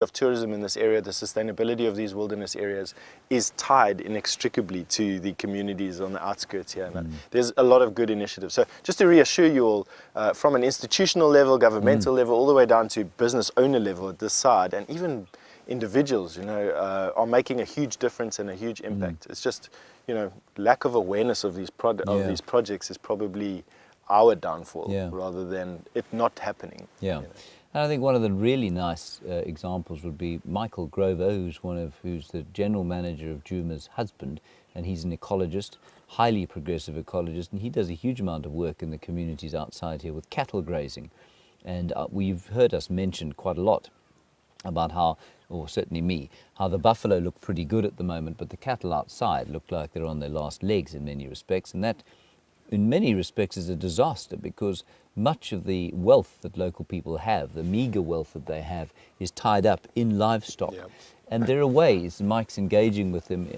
of tourism in this area, the sustainability of these wilderness areas is tied inextricably to the communities on the outskirts here. And there's a lot of good initiatives. So just to reassure you all, from an institutional level, governmental level, all the way down to business owner level at this side, and even individuals, you know, are making a huge difference and a huge impact. It's just, you know, lack of awareness of these projects is probably our downfall rather than it not happening. Yeah. You know. And I think one of the really nice examples would be Michael Grover, who's the general manager of Juma's husband, and he's an ecologist, highly progressive ecologist, and he does a huge amount of work in the communities outside here with cattle grazing. And we've heard us mention quite a lot about how, or certainly me, how the buffalo look pretty good at the moment, but the cattle outside look like they're on their last legs in many respects, and that in many respects is a disaster, because much of the wealth that local people have, the meager wealth that they have, is tied up in livestock. Yep. And there are ways, Mike's engaging with them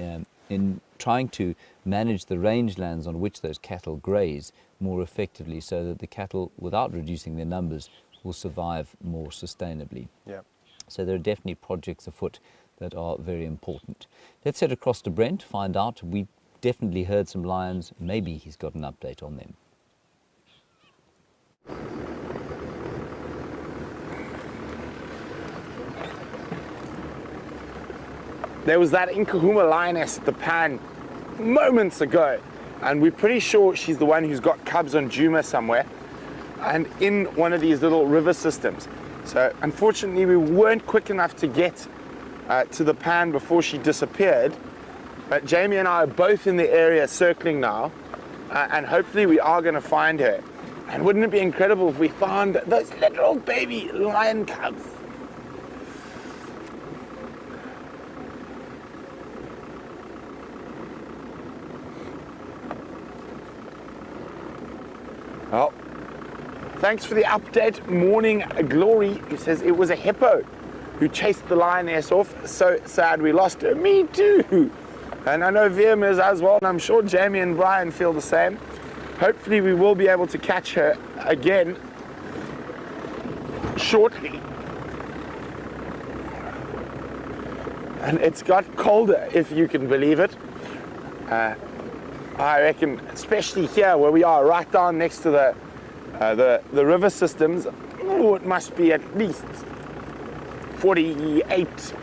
in trying to manage the rangelands on which those cattle graze more effectively, so that the cattle, without reducing their numbers, will survive more sustainably. Yep. So there are definitely projects afoot that are very important. Let's head across to Brent, find out. We definitely heard some lions. Maybe he's got an update on them. There was that Nkahuma lioness at the pan moments ago, and we're pretty sure she's the one who's got cubs on Juma somewhere and in one of these little river systems. So unfortunately we weren't quick enough to get to the pan before she disappeared. But Jamie and I are both in the area circling now, and hopefully we are going to find her. And wouldn't it be incredible if we found those little baby lion cubs? Well, thanks for the update, Morning Glory, who says it was a hippo who chased the lioness off. So sad we lost her. Me too. And I know VM is as well, and I'm sure Jamie and Brian feel the same. Hopefully we will be able to catch her again shortly. And it's got colder, if you can believe it. I reckon, especially here where we are, right down next to the river systems, it must be at least 48,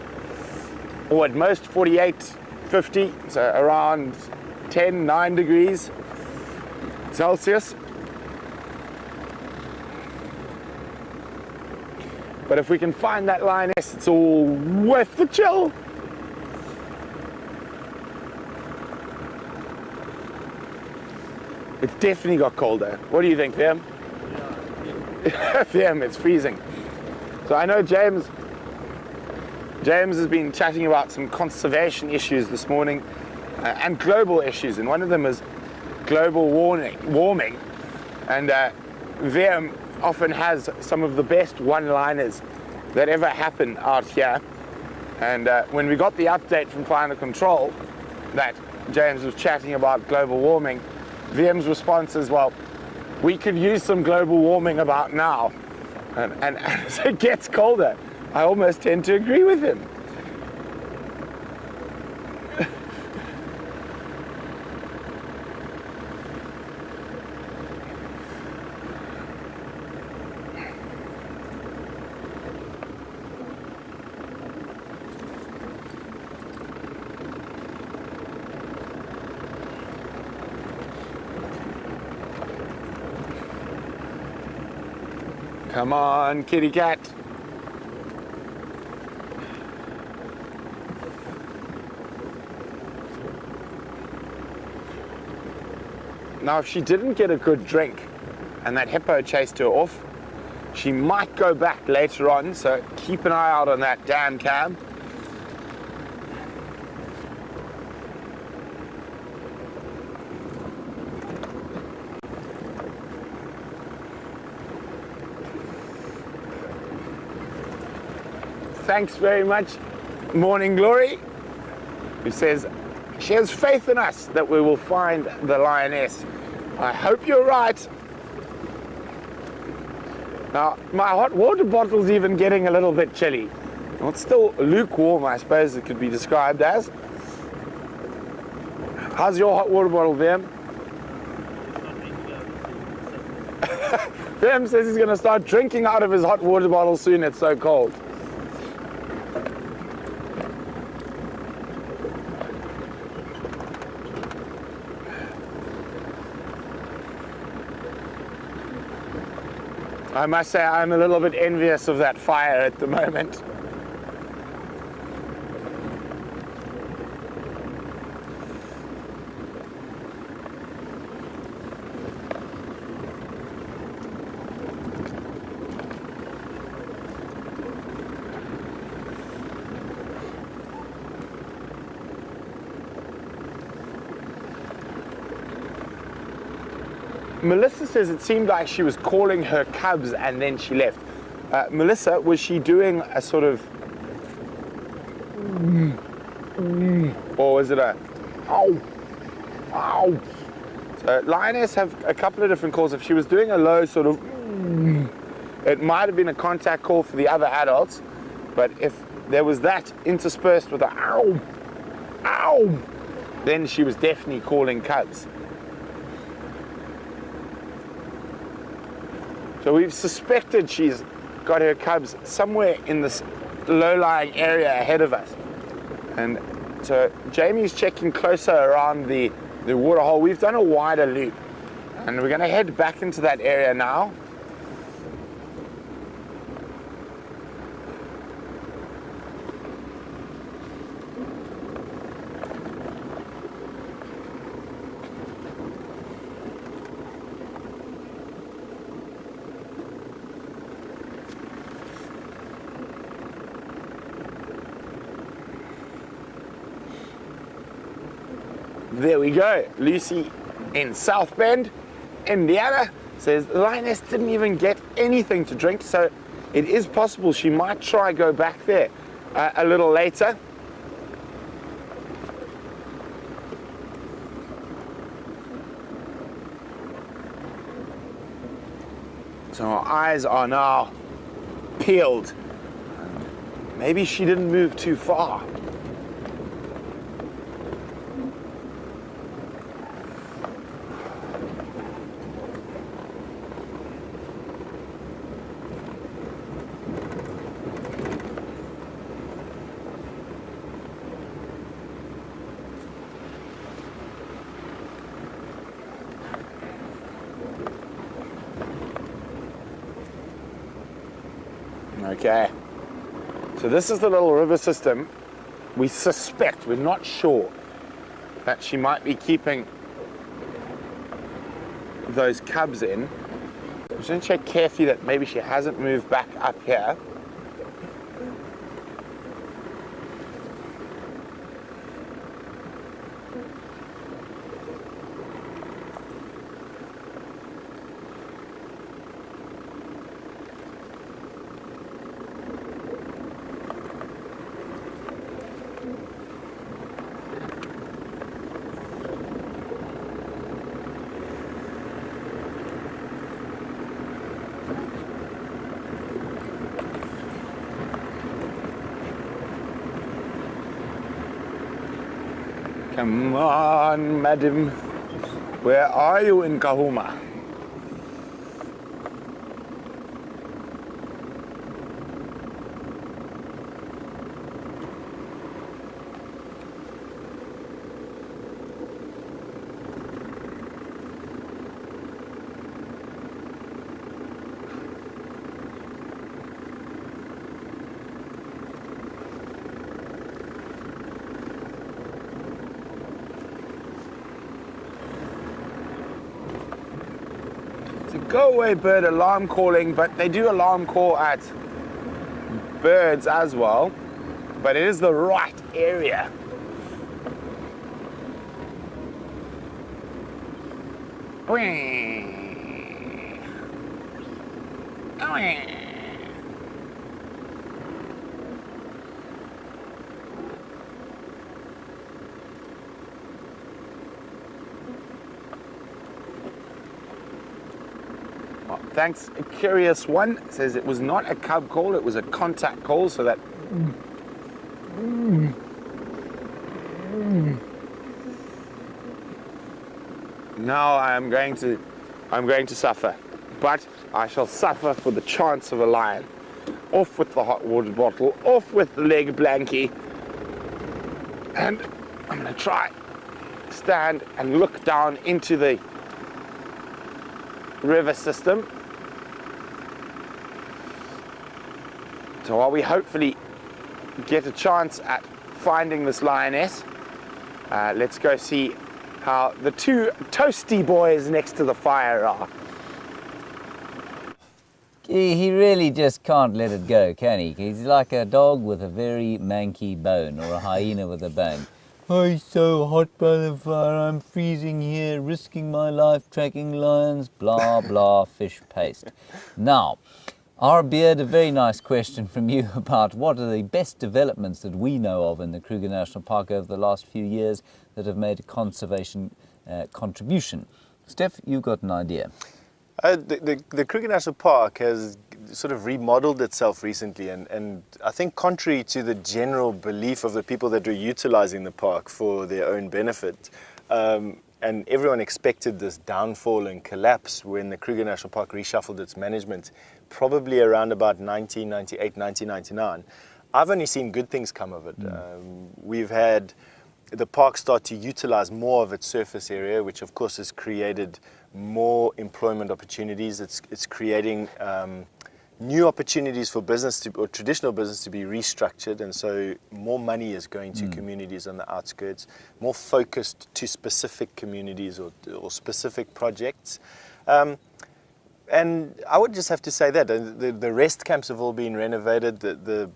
or at most 48, 50, so around 9 degrees Celsius. But if we can find that lioness, it's all worth the chill. It's definitely got colder. What do you think, Liam? Yeah. Liam, it's freezing. So I know James has been chatting about some conservation issues this morning and global issues, and one of them is global warming. And VM often has some of the best one-liners that ever happen out here. And when we got the update from Final Control that James was chatting about global warming, VM's response is, well, we could use some global warming about now. And as it gets colder, I almost tend to agree with him. Come on, kitty cat. Now, if she didn't get a good drink and that hippo chased her off, she might go back later on, so keep an eye out on that damn cam. Thanks very much, Morning Glory, who says she has faith in us that we will find the lioness. I hope you're right. Now, my hot water bottle's even getting a little bit chilly. Well, it's still lukewarm, I suppose it could be described as. How's your hot water bottle, Vim? Vim says he's going to start drinking out of his hot water bottle soon, it's so cold. I must say I'm a little bit envious of that fire at the moment. Melissa says it seemed like she was calling her cubs and then she left. Melissa, was she doing a sort of, or was it a, ow, ow? So lioness have a couple of different calls. If she was doing a low sort of, it might have been a contact call for the other adults, but if there was that interspersed with a ow, ow, then she was definitely calling cubs. So we've suspected she's got her cubs somewhere in this low-lying area ahead of us. And so Jamie's checking closer around the water hole. We've done a wider loop. And we're going to head back into that area now. There we go. Lucy in South Bend, Indiana, says the lioness didn't even get anything to drink, so it is possible she might try go back there a little later. So our eyes are now peeled. Maybe she didn't move too far. Okay, so this is the little river system. We suspect, we're not sure, that she might be keeping those cubs in. I'm just going to check carefully that maybe she hasn't moved back up here. Come on, madam. Where are you in Kahuma? Go away bird alarm calling, but they do alarm call at birds as well, but it is the right area. Whee. Whee. Thanks, Curious One says it was not a cub call, it was a contact call, so that Now I'm going to suffer, but I shall suffer for the chance of a lion. Off with the hot water bottle, off with the leg blankie, and I'm going to try stand and look down into the river system. So while we hopefully get a chance at finding this lioness, let's go see how the two toasty boys next to the fire are. He really just can't let it go, can he? He's like a dog with a very manky bone, or a hyena with a bone. Oh, it's so hot by the fire, I'm freezing here, risking my life tracking lions, blah, blah, fish paste. Now, our Beard, a very nice question from you about what are the best developments that we know of in the Kruger National Park over the last few years that have made a conservation contribution. Steph, you've got an idea. The Kruger National Park has sort of remodeled itself recently, and I think contrary to the general belief of the people that were utilizing the park for their own benefit, and everyone expected this downfall and collapse when the Kruger National Park reshuffled its management, probably around about 1998, 1999. I've only seen good things come of it. We've had the park start to utilize more of its surface area, which of course has created more employment opportunities. It's creating new opportunities for business or traditional business to be restructured, and so more money is going to communities on the outskirts, more focused to specific communities or specific projects. And I would just have to say that the rest camps have all been renovated. The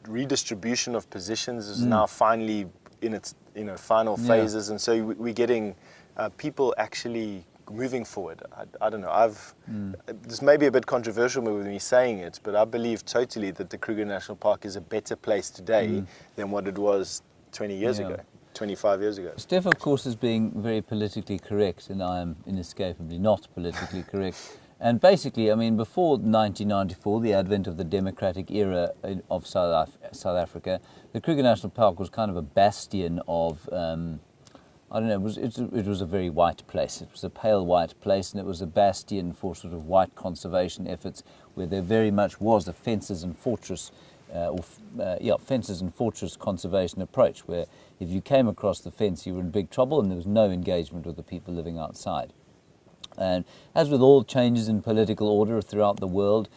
redistribution of positions is now finally in its final phases, and so we're getting people actually moving forward. I don't know. This may be a bit controversial with me saying it, but I believe totally that the Kruger National Park is a better place today than what it was 20 years ago, 25 years ago. Steph, of course, is being very politically correct, and I am inescapably not politically correct. And basically, I mean, before 1994, the advent of the democratic era of South Africa, the Kruger National Park was kind of a bastion of, I don't know, it was a very white place. It was a pale white place, and it was a bastion for sort of white conservation efforts, where there very much was a fences and fortress conservation approach, where if you came across the fence, you were in big trouble, and there was no engagement with the people living outside. And as with all changes in political order throughout the world,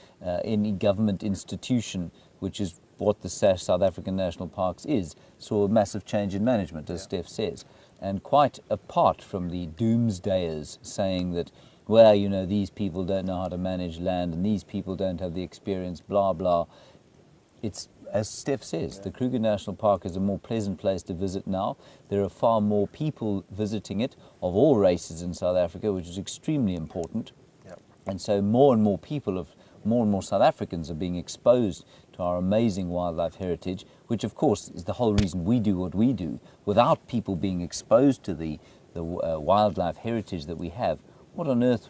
any government institution, which is what the South African National Parks is, saw a massive change in management, as Steph says. And quite apart from the doomsdayers saying that, well, you know, these people don't know how to manage land and these people don't have the experience, blah, blah, it's, as Steph says, the Kruger National Park is a more pleasant place to visit now. There are far more people visiting it of all races in South Africa, which is extremely important. Yep. And so more and more South Africans are being exposed to our amazing wildlife heritage, which of course is the whole reason we do what we do. Without people being exposed to the wildlife heritage that we have, what on earth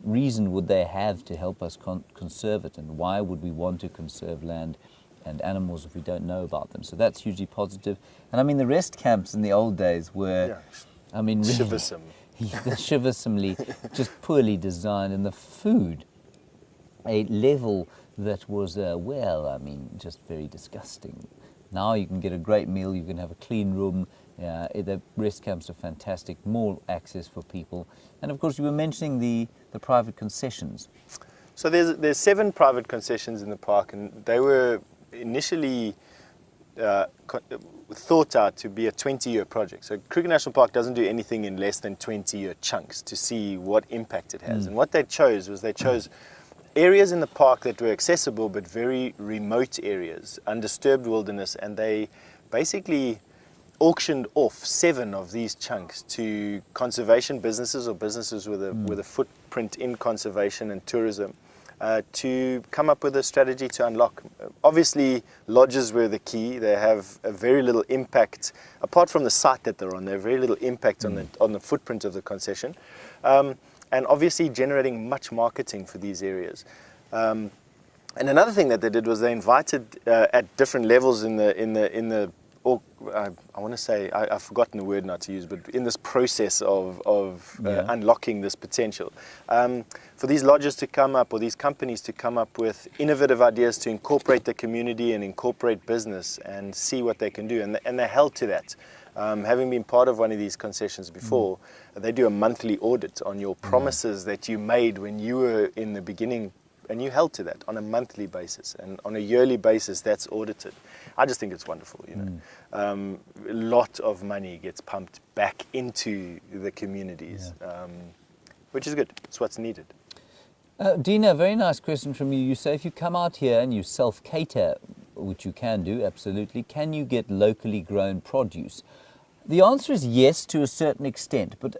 reason would they have to help us conserve it? And why would we want to conserve land and animals if we don't know about them? So that's hugely positive. And I mean, the rest camps in the old days were, I mean, really, shiversomely just poorly designed, and the food, a level that was, well, I mean, just very disgusting. Now you can get a great meal, you can have a clean room, the rest camps are fantastic, more access for people. And of course, you were mentioning the private concessions. So there's 7 private concessions in the park, and they were initially thought out to be a 20-year project. So Kruger National Park doesn't do anything in less than 20-year chunks to see what impact it has. And what they chose was areas in the park that were accessible but very remote areas, undisturbed wilderness, and they basically auctioned off 7 of these chunks to conservation businesses or businesses with a footprint in conservation and tourism to come up with a strategy to unlock. Obviously, lodges were the key. They have a very little impact, apart from the site that they're on, they have very little impact on the footprint of the concession. And obviously generating much marketing for these areas. And another thing that they did was they invited at different levels in the or I want to say, I've forgotten the word not to use, but in this process of unlocking this potential, for these lodges to come up, or these companies to come up with innovative ideas to incorporate the community and incorporate business and see what they can do. And they're held to that. Having been part of one of these concessions before, they do a monthly audit on your promises that you made when you were in the beginning, and you held to that on a monthly basis, and on a yearly basis that's audited. I just think it's wonderful, you know. A lot of money gets pumped back into the communities, which is good. It's what's needed. Dina, very nice question from you. You say if you come out here and you self-cater, which you can do, absolutely, can you get locally grown produce? The answer is yes, to a certain extent. But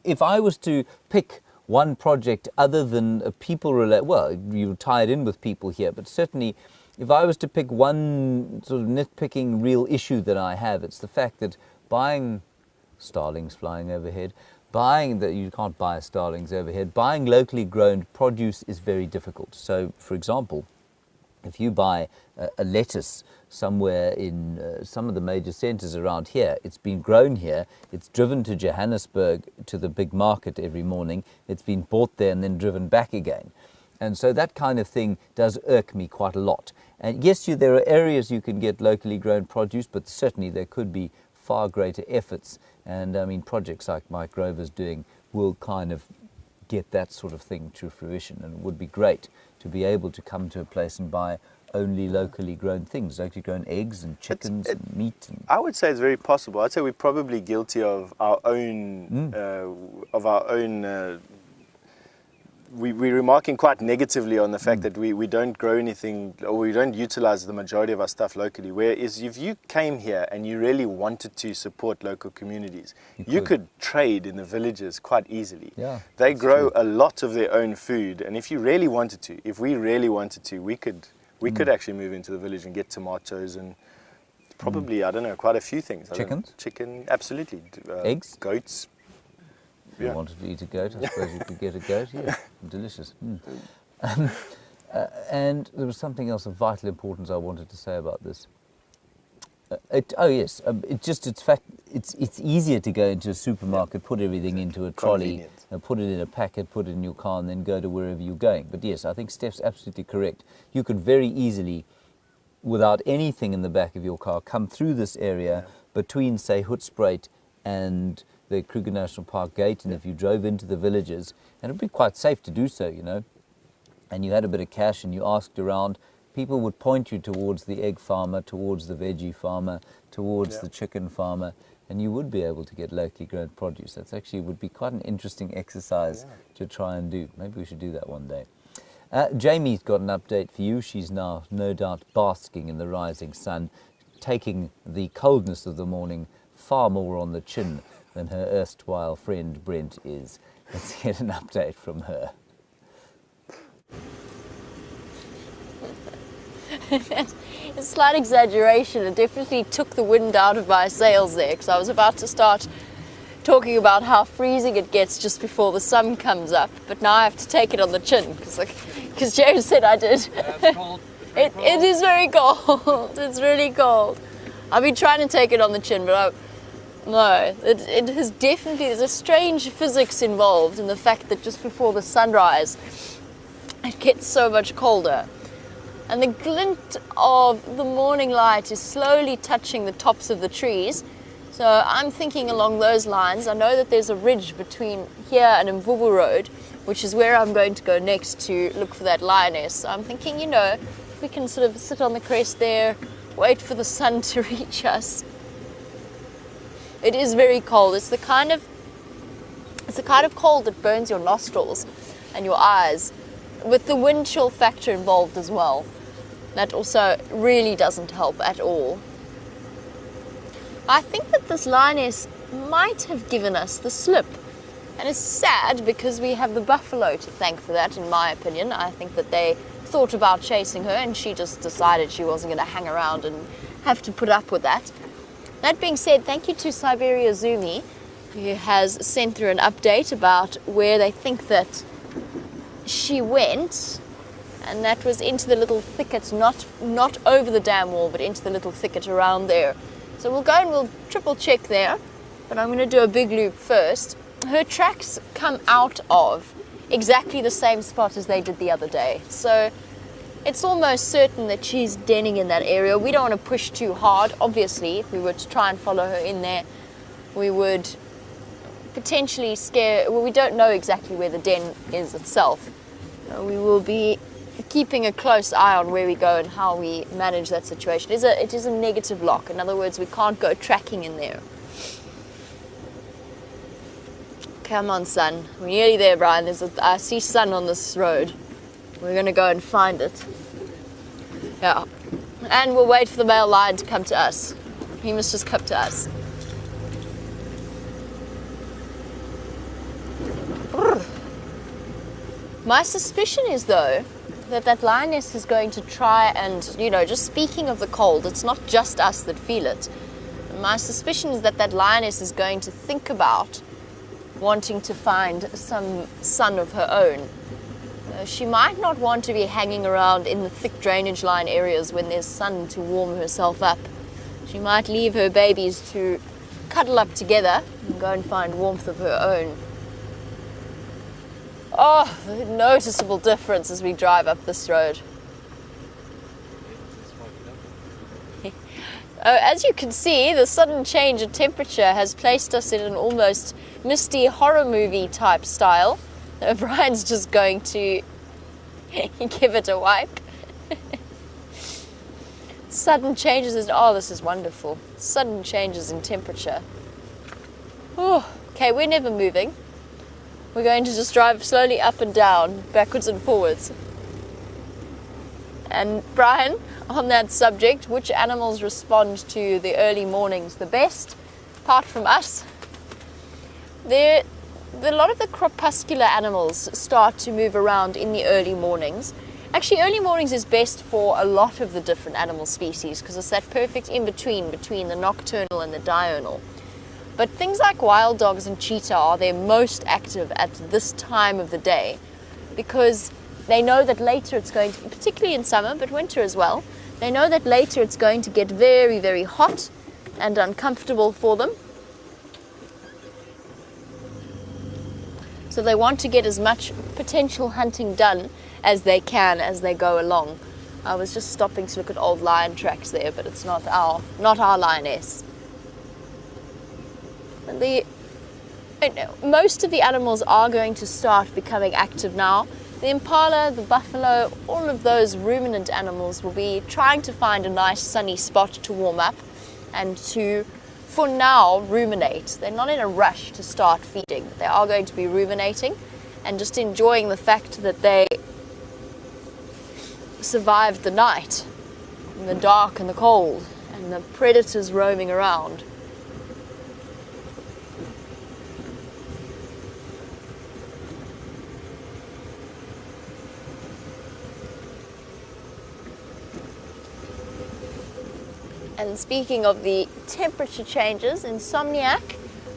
if I was to pick one project other than a people-related, well, you tie it in with people here, but certainly if I was to pick one sort of nitpicking real issue that I have, it's the fact that buying starlings flying overhead, you can't buy starlings overhead, buying locally grown produce is very difficult. So, for example, if you buy a lettuce somewhere in some of the major centres around here, it's been grown here, it's driven to Johannesburg to the big market every morning, it's been bought there and then driven back again. And so that kind of thing does irk me quite a lot. And yes, there are areas you can get locally grown produce, but certainly there could be far greater efforts. And I mean, projects like Mike Grover's doing will kind of get that sort of thing to fruition. And it would be great to be able to come to a place and buy only locally grown things, locally grown eggs and chickens and meat. And I would say it's very possible. I'd say we're probably guilty of our own, we're remarking quite negatively on the fact that we don't grow anything, or we don't utilize the majority of our stuff locally. Whereas if you came here and you really wanted to support local communities, you could trade in the villages quite easily. Yeah, they grow a lot of their own food, and if you really wanted to, if we really wanted to, we could actually move into the village and get tomatoes and probably, I don't know, quite a few things. Chickens? Chicken, absolutely. Eggs? Goats. If you wanted to eat a goat, I suppose you could get a goat. Yeah, delicious. And there was something else of vital importance I wanted to say about this. It's easier to go into a supermarket, put everything into a trolley, put it in a packet, put it in your car, and then go to wherever you're going. But yes, I think Steph's absolutely correct. You could very easily, without anything in the back of your car, come through this area between, say, Hoedspruit and the Kruger National Park gate, and if you drove into the villages, and it would be quite safe to do so, you know, and you had a bit of cash and you asked around, people would point you towards the egg farmer, towards the veggie farmer, towards the chicken farmer, and you would be able to get locally grown produce. That's actually would be quite an interesting exercise to try and do. Maybe we should do that one day. Jamie's got an update for you. She's now no doubt basking in the rising sun, taking the coldness of the morning far more on the chin than her erstwhile friend Brent is. Let's get an update from her. A slight exaggeration. It definitely took the wind out of my sails there, because I was about to start talking about how freezing it gets just before the sun comes up, but now I have to take it on the chin because James said I did. It's cold. It is very cold. It's really cold. I've been trying to take it on the chin, but it has definitely, there's a strange physics involved in the fact that just before the sunrise it gets so much colder. And the glint of the morning light is slowly touching the tops of the trees. So I'm thinking along those lines. I know that there's a ridge between here and Mvubu Road, which is where I'm going to go next to look for that lioness. So I'm thinking, you know, we can sort of sit on the crest there, wait for the sun to reach us. It is very cold. It's the kind of cold that burns your nostrils and your eyes, with the wind chill factor involved as well. That also really doesn't help at all. I think that this lioness might have given us the slip. And it's sad because we have the buffalo to thank for that, in my opinion. I think that they thought about chasing her and she just decided she wasn't going to hang around and have to put up with that. That being said, thank you to Siberia Zumi, who has sent through an update about where they think that she went. and that was into the little thicket, not over the dam wall, but into the little thicket around there. So we'll go and we'll triple check there, but I'm going to do a big loop first. Her tracks come out of exactly the same spot as they did the other day, so it's almost certain that she's denning in that area. We don't want to push too hard. Obviously, if we were to try and follow her in there, we would potentially scare, well, we don't know exactly where the den is itself. We will be keeping a close eye on where we go and how we manage that situation. It is a negative lock. In other words, we can't go tracking in there. Come on, son. We're nearly there, Brian. I see sun on this road. We're going to go and find it. Yeah. And we'll wait for the male lion to come to us. He must just come to us. My suspicion is, though, that lioness is going to try and, you know, just speaking of the cold, it's not just us that feel it. My suspicion is that lioness is going to think about wanting to find some sun of her own. She might not want to be hanging around in the thick drainage line areas when there's sun to warm herself up. She might leave her babies to cuddle up together and go and find warmth of her own. Oh, the noticeable difference as we drive up this road. As you can see, the sudden change in temperature has placed us in an almost misty horror movie type style. Brian's just going to give it a wipe. Sudden changes in, oh, this is wonderful. Sudden changes in temperature. Oh, okay, we're never moving. We're going to just drive slowly up and down, backwards and forwards. And Brian, on that subject, which animals respond to the early mornings the best, apart from us? A lot of the crepuscular animals start to move around in the early mornings. Actually, early mornings is best for a lot of the different animal species because it's that perfect in-between between the nocturnal and the diurnal. But things like wild dogs and cheetah are their most active at this time of the day because they know that later it's going to, particularly in summer, but winter as well, they know that later it's going to get very, very hot and uncomfortable for them. So they want to get as much potential hunting done as they can as they go along. I was just stopping to look at old lion tracks there, but it's not our lioness. Most of the animals are going to start becoming active now. The impala, the buffalo, all of those ruminant animals will be trying to find a nice sunny spot to warm up and to, for now, ruminate. They're not in a rush to start feeding. They are going to be ruminating and just enjoying the fact that they survived the night, and the dark and the cold, and the predators roaming around. And speaking of the temperature changes, Insomniac,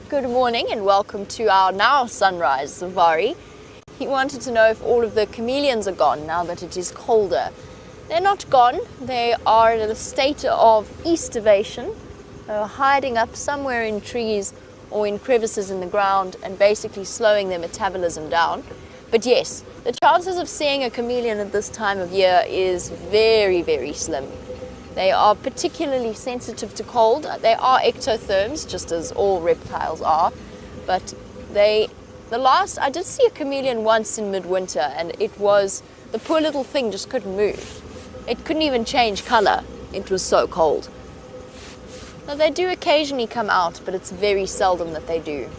good morning and welcome to our now sunrise safari. He wanted to know if all of the chameleons are gone now that it is colder. They're not gone. They are in a state of estivation, hiding up somewhere in trees or in crevices in the ground and basically slowing their metabolism down. But yes, the chances of seeing a chameleon at this time of year is very, very slim. They are particularly sensitive to cold. They are ectotherms, just as all reptiles are, but I did see a chameleon once in midwinter, and the poor little thing just couldn't move. It couldn't even change color. It was so cold. Now, they do occasionally come out, but it's very seldom that they do.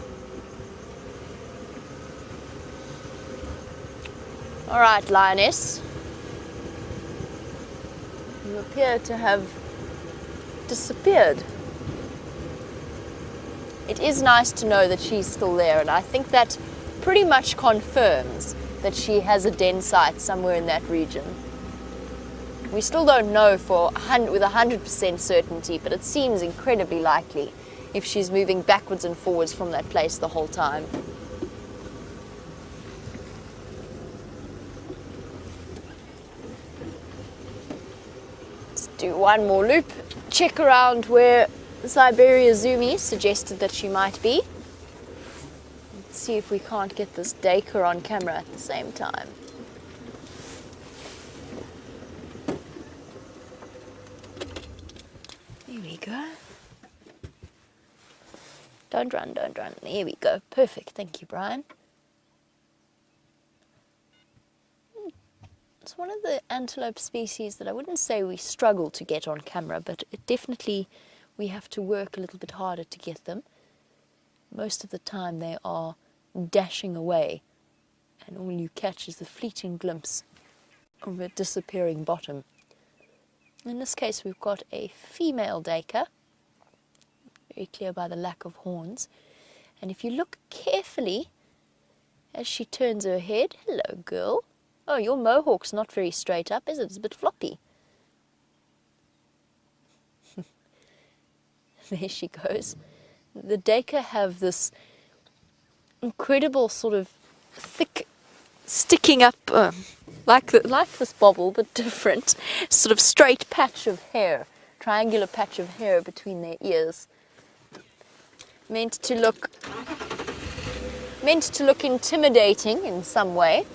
All right, lioness. You appear to have disappeared. It is nice to know that she's still there, and I think that pretty much confirms that she has a den site somewhere in that region. We still don't know with 100% certainty, but it seems incredibly likely if she's moving backwards and forwards from that place the whole time. do one more loop, check around where Siberia Zumi suggested that she might be. Let's see if we can't get this Dacre on camera at the same time. There we go. Don't run, don't run. There we go. Perfect. Thank you, Brian. It's one of the antelope species that I wouldn't say we struggle to get on camera, but it definitely we have to work a little bit harder to get them. Most of the time they are dashing away, and all you catch is the fleeting glimpse of a disappearing bottom. In this case we've got a female Dacre, very clear by the lack of horns, and if you look carefully as she turns her head, hello girl, oh, your mohawk's not very straight up, is it? It's a bit floppy. There she goes. The Dacre have this incredible sort of thick, sticking up, like this bobble, but different, sort of straight patch of hair, triangular patch of hair between their ears. Meant to look intimidating in some way.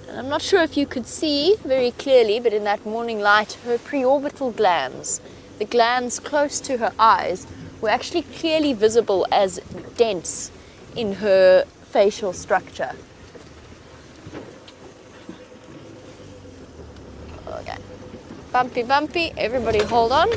And I'm not sure if you could see very clearly, but in that morning light, her preorbital glands, the glands close to her eyes, were actually clearly visible as dents in her facial structure. Okay. Bumpy, bumpy. Everybody hold on.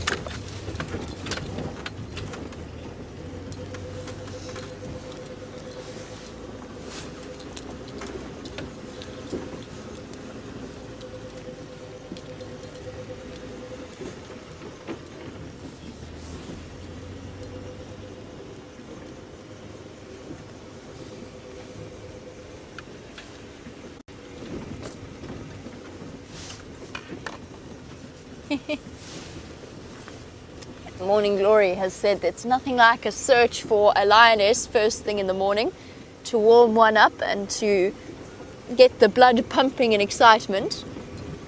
Morning Glory has said that it's nothing like a search for a lioness first thing in the morning to warm one up and to get the blood pumping in excitement.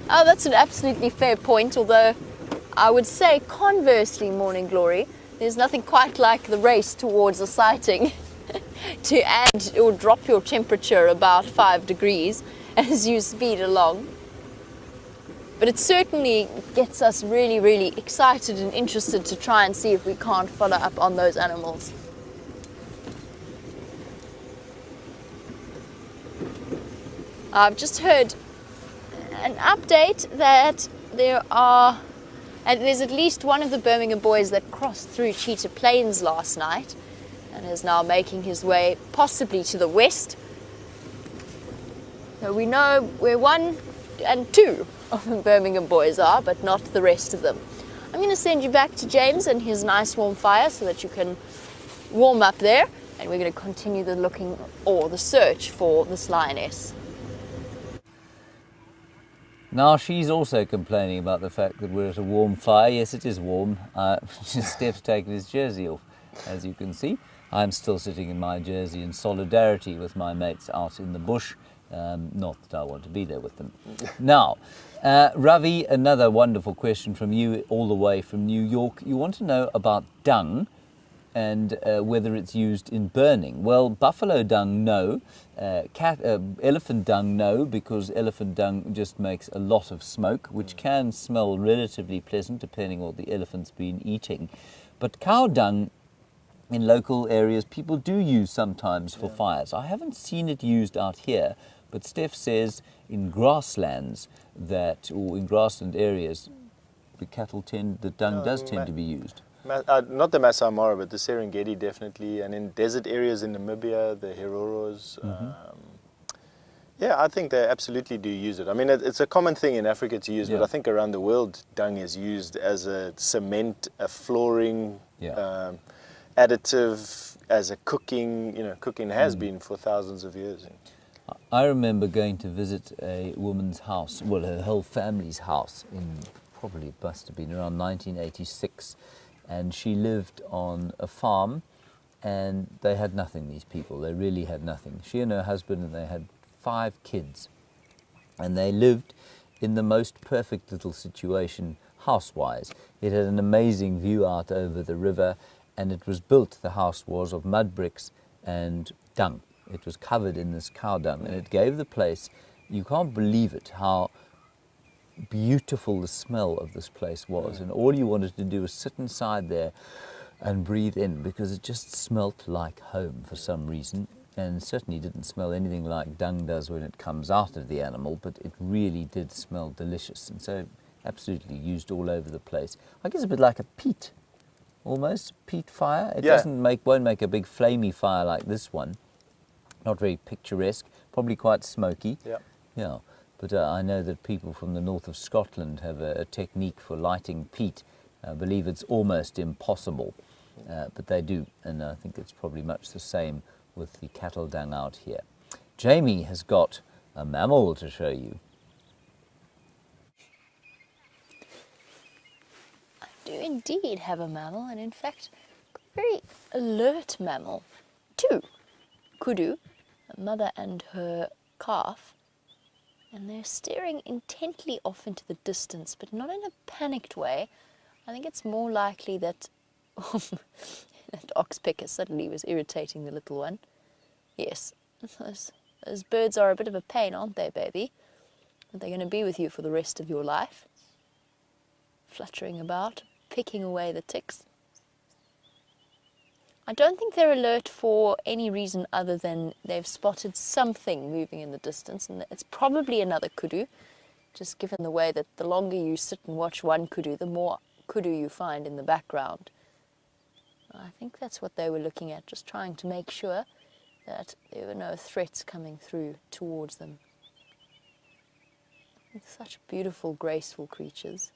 Oh, that's an absolutely fair point, although I would say conversely, Morning Glory, there's nothing quite like the race towards a sighting to add or drop your temperature about 5 degrees as you speed along. But it certainly gets us really, really excited and interested to try and see if we can't follow up on those animals. I've just heard an update that there's at least one of the Birmingham boys that crossed through Cheetah Plains last night and is now making his way possibly to the west. So we know where 1 and 2 of the Birmingham boys are, but not the rest of them. I'm going to send you back to James and his nice warm fire so that you can warm up there, and we're going to continue the search for this lioness. Now she's also complaining about the fact that we're at a warm fire. Yes, it is warm. Steph's taken his jersey off, as you can see. I'm still sitting in my jersey in solidarity with my mates out in the bush. Not that I want to be there with them. Now, Ravi, another wonderful question from you all the way from New York. You want to know about dung and whether it's used in burning. Well, buffalo dung, no. Elephant dung, no, because elephant dung just makes a lot of smoke, which can smell relatively pleasant depending on what the elephant's been eating. But cow dung, in local areas, people do use sometimes for fires. I haven't seen it used out here, but Steph says in grasslands or in grassland areas, the dung does tend to be used. Not the Masai Mara, but the Serengeti definitely, and in desert areas in Namibia, the Heroros. Yeah, I think they absolutely do use it. I mean, it's a common thing in Africa to use, but I think around the world, dung is used as a cement, a flooring, additive, as a cooking. Cooking has been for thousands of years. I remember going to visit a woman's house, well, her whole family's house, probably it must have been around 1986, and she lived on a farm, and they had nothing, these people. They really had nothing. She and her husband, and they had 5 kids. And they lived in the most perfect little situation house-wise. It had an amazing view out over the river, and it was built, the house was, of mud bricks and dung. It was covered in this cow dung, and it gave the place, you can't believe it, how beautiful the smell of this place was. And all you wanted to do was sit inside there and breathe in, because it just smelt like home for some reason. And certainly didn't smell anything like dung does when it comes out of the animal, but it really did smell delicious. And so absolutely used all over the place. I guess a bit like a peat, almost, peat fire. It won't make a big flamey fire like this one. Not very picturesque, probably quite smoky. Yeah. But I know that people from the north of Scotland have a technique for lighting peat. I believe it's almost impossible, but they do. And I think it's probably much the same with the cattle dung out here. Jamie has got a mammal to show you. I do indeed have a mammal, and in fact, a very alert mammal. Two kudu, a mother and her calf, and they're staring intently off into the distance, but not in a panicked way. I think it's more likely that that oxpecker suddenly was irritating the little one. Yes, those birds are a bit of a pain, aren't they, baby? But they're going to be with you for the rest of your life. Fluttering about, picking away the ticks. I don't think they're alert for any reason other than they've spotted something moving in the distance, and it's probably another kudu, just given the way that the longer you sit and watch one kudu, the more kudu you find in the background. I think that's what they were looking at, just trying to make sure that there were no threats coming through towards them. They're such beautiful, graceful creatures.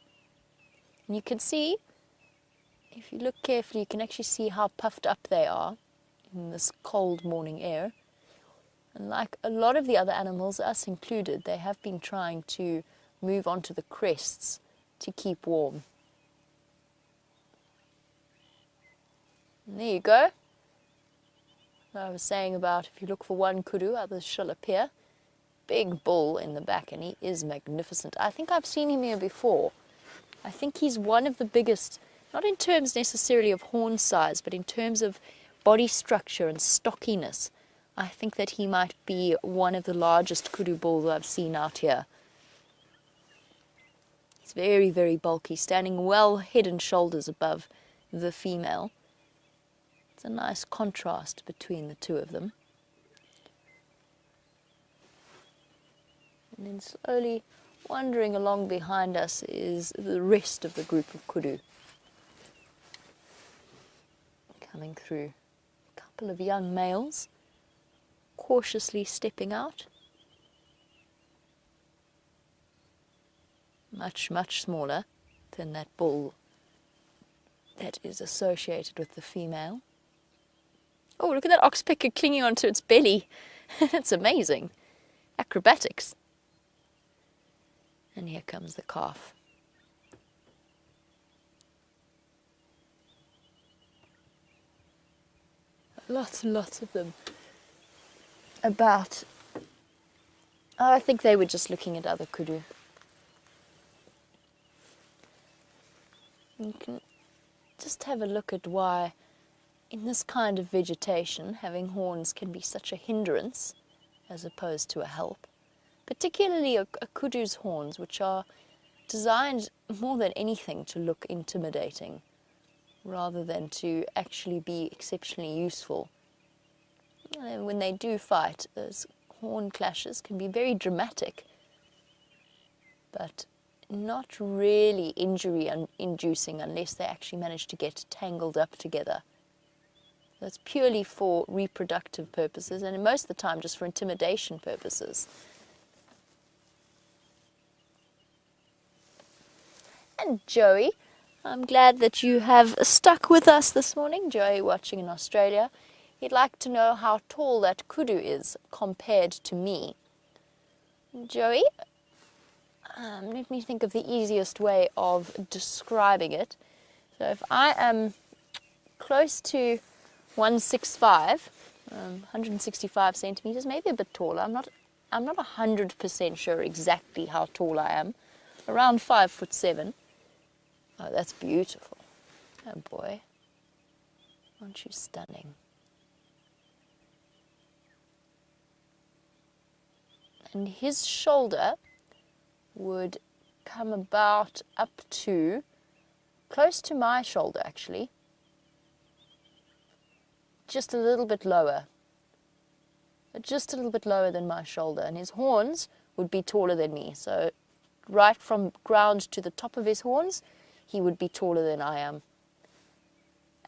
And you can see, if you look carefully, you can actually see how puffed up they are in this cold morning air. And like a lot of the other animals, us included, they have been trying to move onto the crests to keep warm. And there you go. I was saying about if you look for one kudu, others shall appear. Big bull in the back, and he is magnificent. I think I've seen him here before. I think he's one of the biggest, not in terms necessarily of horn size, but in terms of body structure and stockiness. I think that he might be one of the largest kudu bulls I've seen out here. He's very, very bulky, standing well head and shoulders above the female. It's a nice contrast between the two of them. And then slowly wandering along behind us is the rest of the group of kudu. Coming through. A couple of young males cautiously stepping out. Much, much smaller than that bull that is associated with the female. Oh, look at that oxpecker clinging onto its belly. That's amazing. Acrobatics. And here comes the calf. Lots and lots of them about. Oh, I think they were just looking at other kudu. You can just have a look at why in this kind of vegetation having horns can be such a hindrance as opposed to a help. Particularly a kudu's horns, which are designed more than anything to look intimidating rather than to actually be exceptionally useful. And when they do fight, those horn clashes can be very dramatic, but not really injury-inducing unless they actually manage to get tangled up together. So it's purely for reproductive purposes, and most of the time just for intimidation purposes. And Joey, I'm glad that you have stuck with us this morning. Joey watching in Australia. He'd like to know how tall that kudu is compared to me. Joey, let me think of the easiest way of describing it. So if I am close to 165, 165 centimeters, maybe a bit taller. I'm not I'm not 100% sure exactly how tall I am. Around 5'7". Oh, that's beautiful. Oh boy. Aren't you stunning? And his shoulder would come about up to, close to my shoulder actually. Just a little bit lower. Just a little bit lower than my shoulder. And his horns would be taller than me. So right from ground to the top of his horns, he would be taller than I am.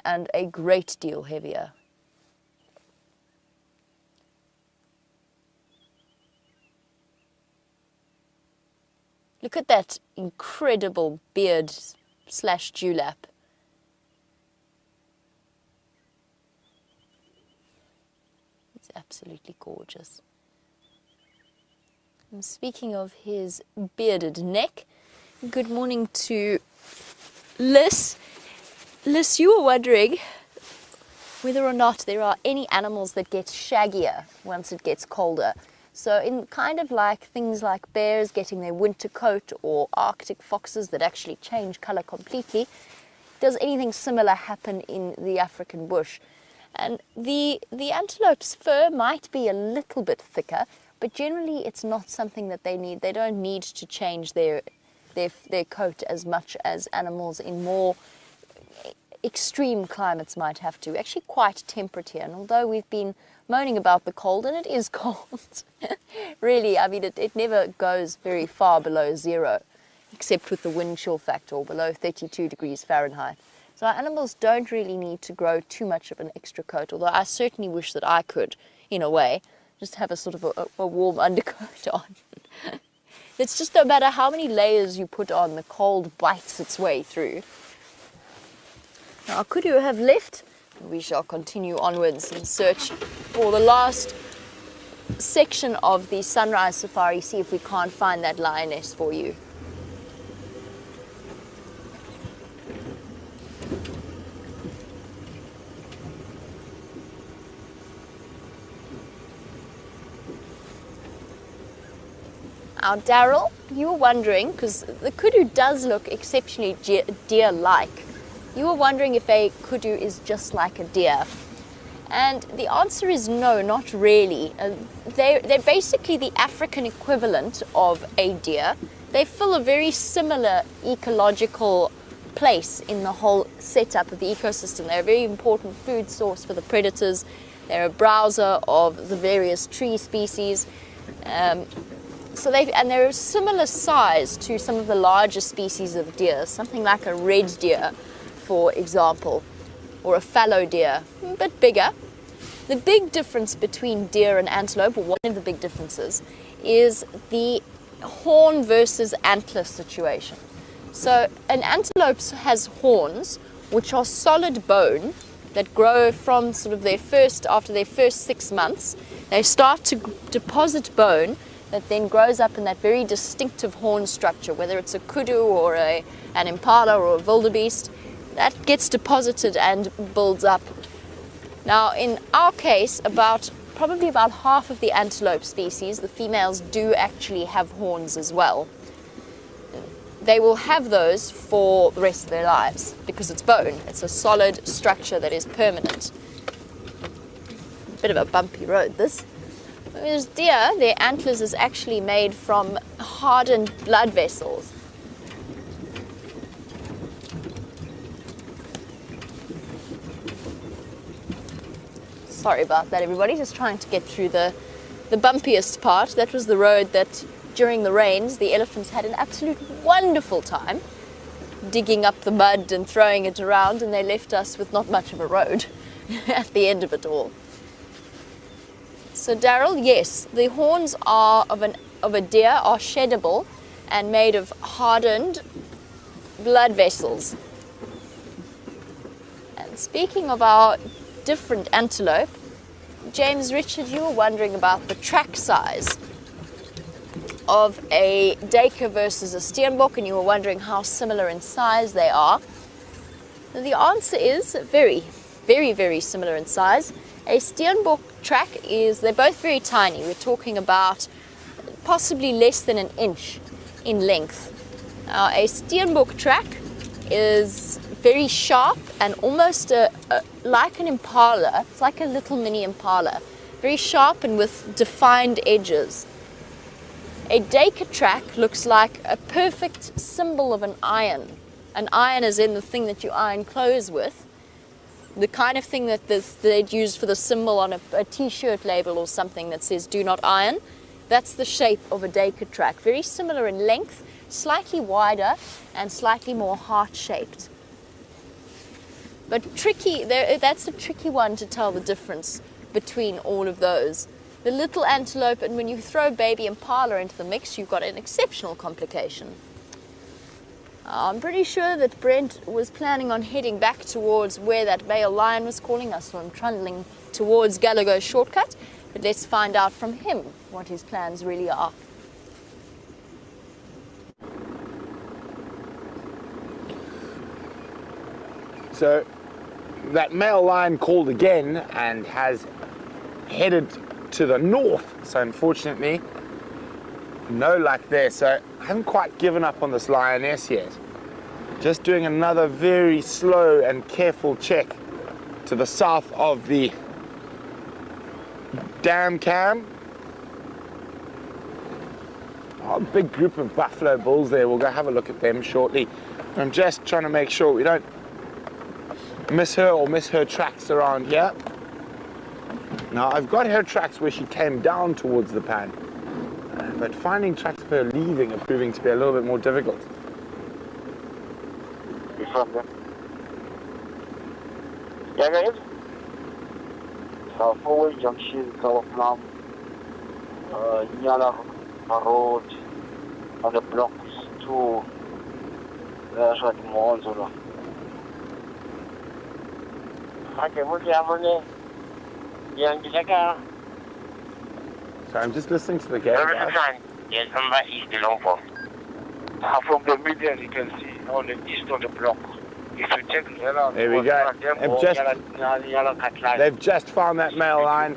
And a great deal heavier. Look at that incredible beard / dewlap. It's absolutely gorgeous. And speaking of his bearded neck, good morning to Liz. Liz, you were wondering whether or not there are any animals that get shaggier once it gets colder. So in kind of like things like bears getting their winter coat or Arctic foxes that actually change color completely, does anything similar happen in the African bush? And the antelope's fur might be a little bit thicker, but generally it's not something that they need. They don't need to change their coat as much as animals in more extreme climates might have to. Actually quite temperate here, and although we've been moaning about the cold, and it is cold, really, I mean, it never goes very far below 0, except with the wind chill factor, or below 32 degrees Fahrenheit. So our animals don't really need to grow too much of an extra coat, although I certainly wish that I could, in a way, just have a sort of a warm undercoat on. It's just no matter how many layers you put on, the cold bites its way through. Now, could you have left? We shall continue onwards in search for the last section of the sunrise safari, see if we can't find that lioness for you. Now, Daryl, you were wondering, because the kudu does look exceptionally deer-like, you were wondering if a kudu is just like a deer. And the answer is no, not really. They're basically the African equivalent of a deer. They fill a very similar ecological place in the whole setup of the ecosystem. They're a very important food source for the predators. They're a browser of the various tree species. And they're a similar size to some of the larger species of deer, something like a red deer, for example, or a fallow deer, a bit bigger. The big difference between deer and antelope, or one of the big differences, is the horn versus antler situation. So an antelope has horns, which are solid bone that grow from sort of after their first 6 months. They start to deposit bone that then grows up in that very distinctive horn structure, whether it's a kudu or an impala or a wildebeest. That gets deposited and builds up. Now, in our case, probably about half of the antelope species, the females do actually have horns as well. They will have those for the rest of their lives because it's bone. It's a solid structure that is permanent. Bit of a bumpy road, this. Whereas deer, their antlers is actually made from hardened blood vessels. Sorry about that, everybody. Just trying to get through the bumpiest part. That was the road that, during the rains, the elephants had an absolute wonderful time digging up the mud and throwing it around, and they left us with not much of a road at the end of it all. So, Daryl, yes, the horns of a deer are sheddable and made of hardened blood vessels. And speaking of our different antelope, James Richard, you were wondering about the track size of a duiker versus a steenbok, and you were wondering how similar in size they are. The answer is very, very, very similar in size. A steenbok track they're both very tiny. We're talking about possibly less than an inch in length. Now, a steenbok track is very sharp and almost like an impala. It's like a little mini impala, very sharp and with defined edges. A Dacre track looks like a perfect symbol of an iron. An iron is in the thing that you iron clothes with, the kind of thing that they'd use for the symbol on a t-shirt label or something that says "do not iron." That's the shape of a Dacre track. Very similar in length, slightly wider and slightly more heart-shaped. But tricky, that's a tricky one to tell the difference between all of those. The little antelope, and when you throw baby impala into the mix, you've got an exceptional complication. I'm pretty sure that Brent was planning on heading back towards where that male lion was calling us, so I'm trundling towards Gallagher's shortcut, but let's find out from him what his plans really are. So that male lion called again and has headed to the north. So unfortunately, no luck there. So I haven't quite given up on this lioness yet. Just doing another very slow and careful check to the south of the dam cam. Oh, a big group of buffalo bulls there. We'll go have a look at them shortly. I'm just trying to make sure we don't miss her or miss her tracks around here. Now I've got her tracks where she came down towards the pan, but finding tracks of her leaving are proving to be a little bit more difficult. Ja, guys. South Forward Junction, Kawaplum, Nyala Road, on the blocks to Short Monzolo. Okay, what do you have on there? So I'm just listening to the game. Yes, number east the long form. From the middle you can see on the east of the block. If you check There we go. They've just found that male line,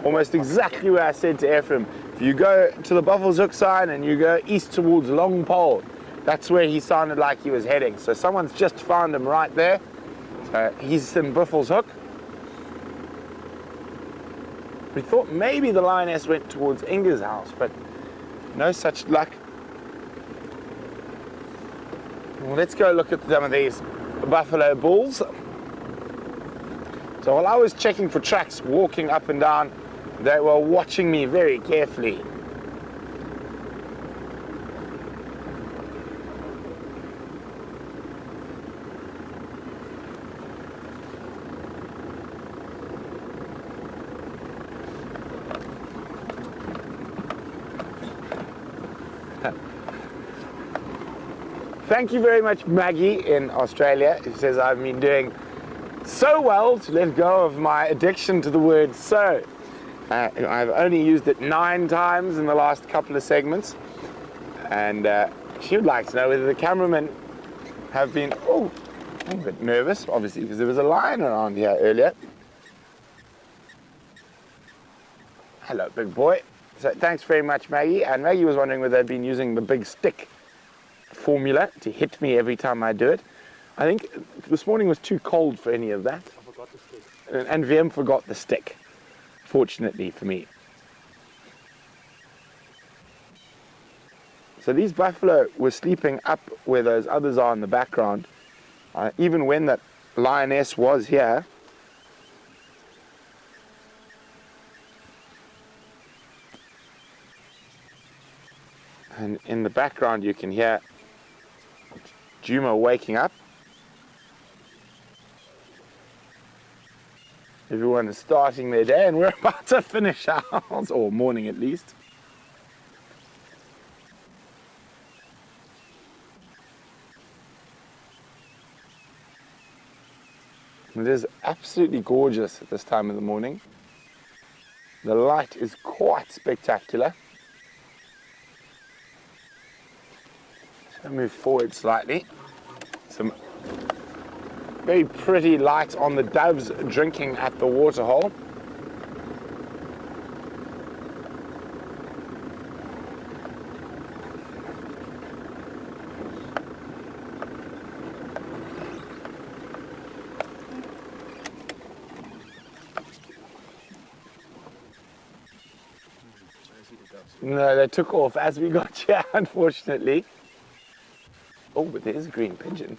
almost exactly where I said to Ephraim. If you go to the Buffalo's Hook sign and you go east towards Long Pole, that's where he sounded like he was heading. So someone's just found him right there. So he's in Buffalo's Hook. We thought maybe the lioness went towards Inga's house, but no such luck. Well, let's go look at some of these buffalo bulls. So while I was checking for tracks, walking up and down, they were watching me very carefully. Thank you very much, Maggie in Australia, who says I've been doing so well to let go of my addiction to the word so. I've only used it 9 times in the last couple of segments, and she would like to know whether the cameramen have been a bit nervous, obviously, because there was a lion around here earlier. Hello, big boy. So thanks very much, Maggie. And Maggie was wondering whether they'd been using the big stick formula to hit me every time I do it. I think this morning was too cold for any of that. I forgot the stick. And VM forgot the stick, fortunately for me. So these buffalo were sleeping up where those others are in the background, even when that lioness was here. And in the background you can hear Juma waking up. Everyone is starting their day and we're about to finish ours, or morning at least. It is absolutely gorgeous at this time of the morning. The light is quite spectacular. So move forward slightly. Some very pretty light on the doves drinking at the waterhole. No, they took off as we got here, unfortunately. Oh, but there's a green pigeon.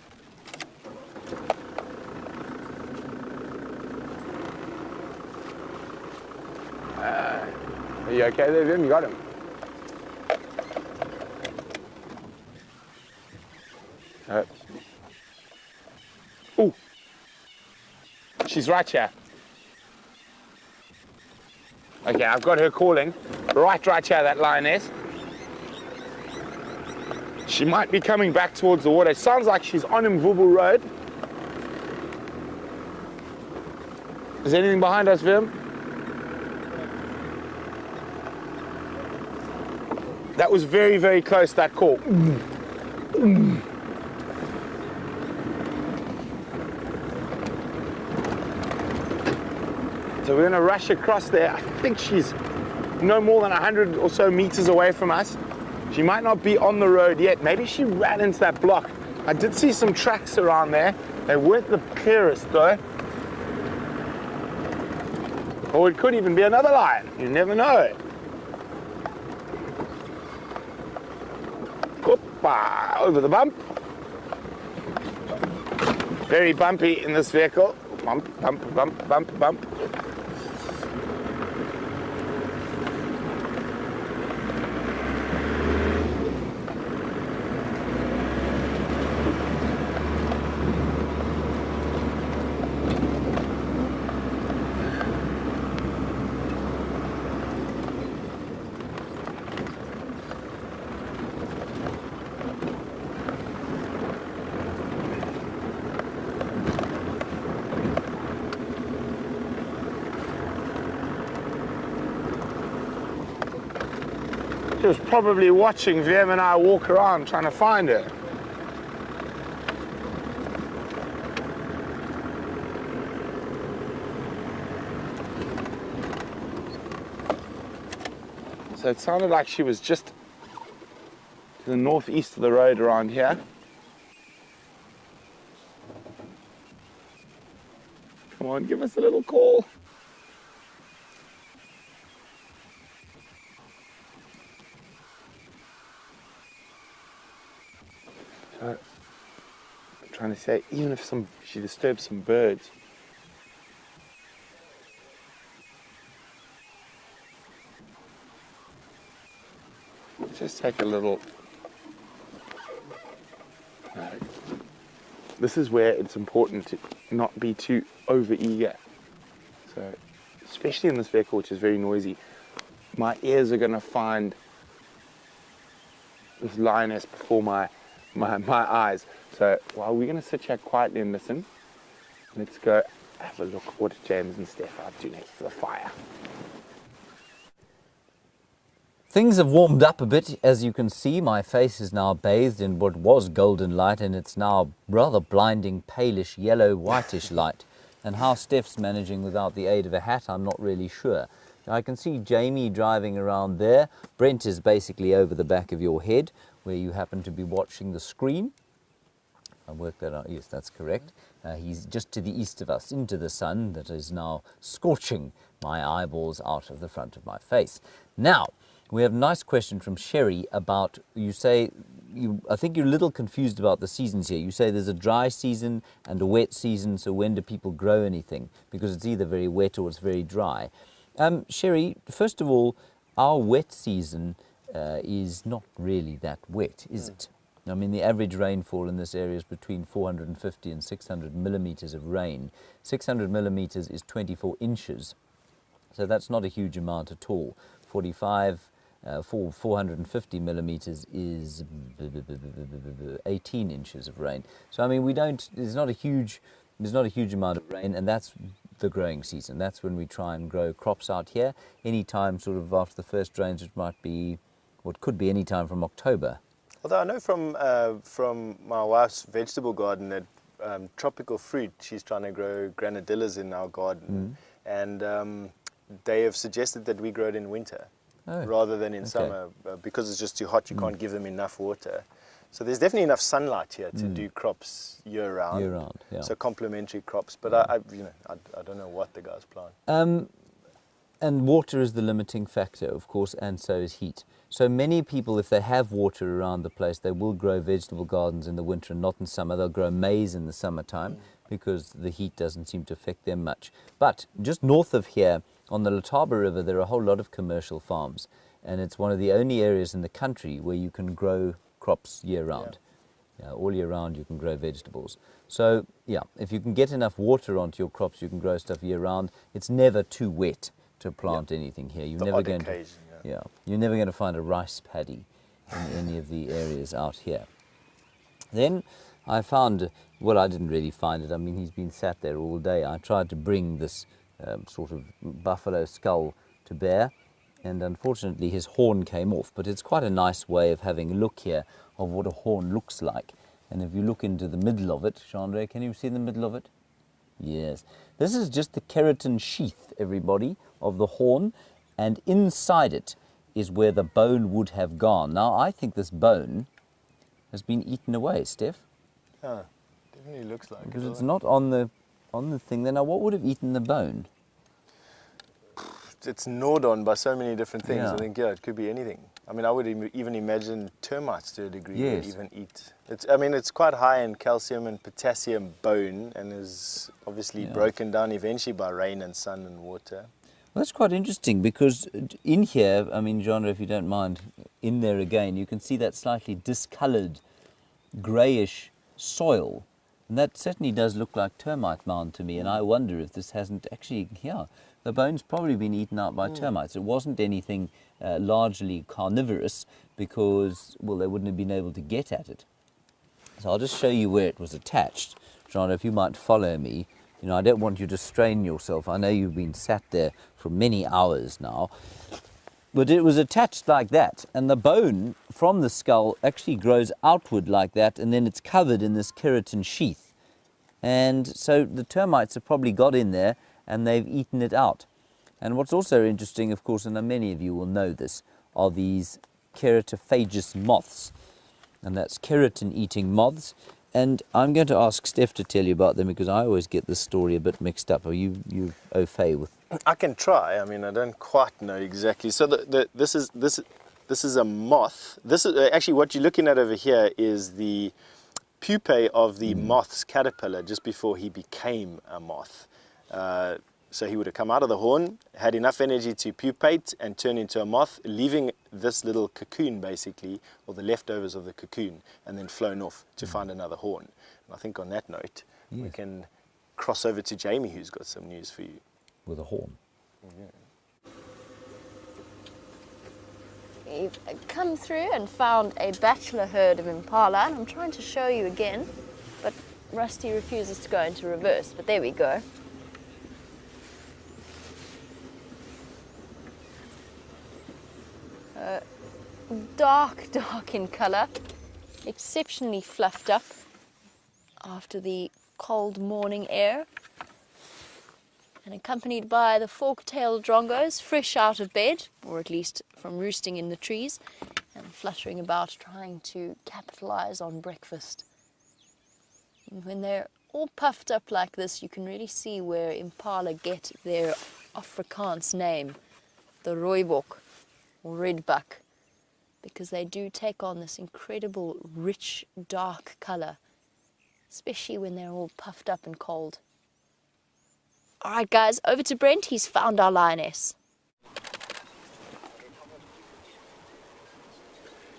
Are you okay there, Vim? You got him? Oh. She's right here. Okay, I've got her calling. Right here, that lioness. She might be coming back towards the water. It sounds like she's on Mvubu Road. Is there anything behind us, Vim? That was very, very close, that call. So we're going to rush across there. I think she's no more than 100 or so meters away from us. She might not be on the road yet. Maybe she ran into that block. I did see some tracks around there. They weren't the clearest though. Or it could even be another lion. You never know. Hoppa, over the bump. Very bumpy in this vehicle. Bump, bump, bump, bump, bump. She was probably watching Vim and I walk around trying to find her. So it sounded like she was just to the northeast of the road around here. Come on, give us a little call. I'm trying to say, even if she disturbs some birds. Let's just take a little. This is where it's important to not be too over-eager. So, especially in this vehicle, which is very noisy, my ears are going to find this lioness before my eyes. So while we're going to sit here quietly and listen, let's go have a look at what James and Steph are doing next to the fire. Things have warmed up a bit. As you can see, my face is now bathed in what was golden light, and it's now rather blinding, palish, yellow, whitish light. And how Steph's managing without the aid of a hat, I'm not really sure. I can see Jamie driving around there. Brent is basically over the back of your head, where you happen to be watching the screen. I worked that out. Yes, that's correct. He's just to the east of us, into the sun that is now scorching my eyeballs out of the front of my face. Now, we have a nice question from Sherry about, you say, I think you're a little confused about the seasons here. You say there's a dry season and a wet season, so when do people grow anything? Because it's either very wet or it's very dry. Sherry, first of all, our wet season is not really that wet, is it? I mean, the average rainfall in this area is between 450 and 600 millimeters of rain. 600 millimeters is 24 inches, so that's not a huge amount at all. 450 millimeters is 18 inches of rain. So I mean, there's not a huge amount of rain, and that's the growing season. That's when we try and grow crops out here. Any time sort of after the first rains, which might be, what could be any time from October. Although I know from my wife's vegetable garden that tropical fruit, she's trying to grow granadillas in our garden, and they have suggested that we grow it in winter rather than in summer, because it's just too hot. You can't give them enough water. So there's definitely enough sunlight here to do crops year round. Year round, yeah. So complementary crops, but I don't know what the guys plant. And water is the limiting factor, of course, and so is heat. So many people, if they have water around the place, they will grow vegetable gardens in the winter and not in summer. They'll grow maize in the summertime because the heat doesn't seem to affect them much. But just north of here, on the Letaba River, there are a whole lot of commercial farms. And it's one of the only areas in the country where you can grow crops year-round. All year round you can grow vegetables. So, yeah, if you can get enough water onto your crops, you can grow stuff year-round. It's never too wet to plant anything here. You're never going to, you're never going to find a rice paddy in any of the areas out here. Then I found, well, I didn't really find it. I mean, he's been sat there all day. I tried to bring this sort of buffalo skull to bear, and unfortunately his horn came off. But it's quite a nice way of having a look here of what a horn looks like. And if you look into the middle of it, Chandra, can you see the middle of it? Yes. This is just the keratin sheath, everybody, of the horn, and inside it is where the bone would have gone. Now, I think this bone has been eaten away, Steph. Yeah, definitely looks like because it. It's not on the thing there. Now, what would have eaten the bone? It's gnawed on by so many different things. Yeah. I think, it could be anything. I mean, I would even imagine termites to a degree would Yes. even eat. It's quite high in calcium and potassium bone, and is obviously broken down eventually by rain and sun and water. Well, that's quite interesting because in here, I mean, Genre, if you don't mind, in there again, you can see that slightly discoloured greyish soil. And that certainly does look like termite mound to me, and I wonder if this hasn't actually, the bone's probably been eaten out by termites. It wasn't anything largely carnivorous because, well, they wouldn't have been able to get at it. So I'll just show you where it was attached. John, if you might follow me. You know, I don't want you to strain yourself. I know you've been sat there for many hours now. But it was attached like that, and the bone from the skull actually grows outward like that, and then it's covered in this keratin sheath. And so the termites have probably got in there and they've eaten it out. And what's also interesting, of course, and many of you will know this, are these keratophagous moths. And that's keratin-eating moths. And I'm going to ask Steph to tell you about them because I always get this story a bit mixed up. Are you au fait with? I can try. I mean, I don't quite know exactly. So this is a moth. This is actually what you're looking at over here is the pupae of the moth's caterpillar just before he became a moth. So he would have come out of the horn, had enough energy to pupate and turn into a moth, leaving this little cocoon basically, or the leftovers of the cocoon, and then flown off to find another horn. And I think on that note, we can cross over to Jamie, who's got some news for you. With a horn. We've come through and found a bachelor herd of impala, and I'm trying to show you again, but Rusty refuses to go into reverse, but there we go. Dark in colour, exceptionally fluffed up after the cold morning air, and accompanied by the fork-tailed drongos, fresh out of bed, or at least from roosting in the trees, and fluttering about trying to capitalise on breakfast. And when they're all puffed up like this, you can really see where impala get their Afrikaans name, the rooibok, or redbuck, because they do take on this incredible rich dark colour, especially when they're all puffed up and cold. All right, guys, over to Brent. He's found our lioness.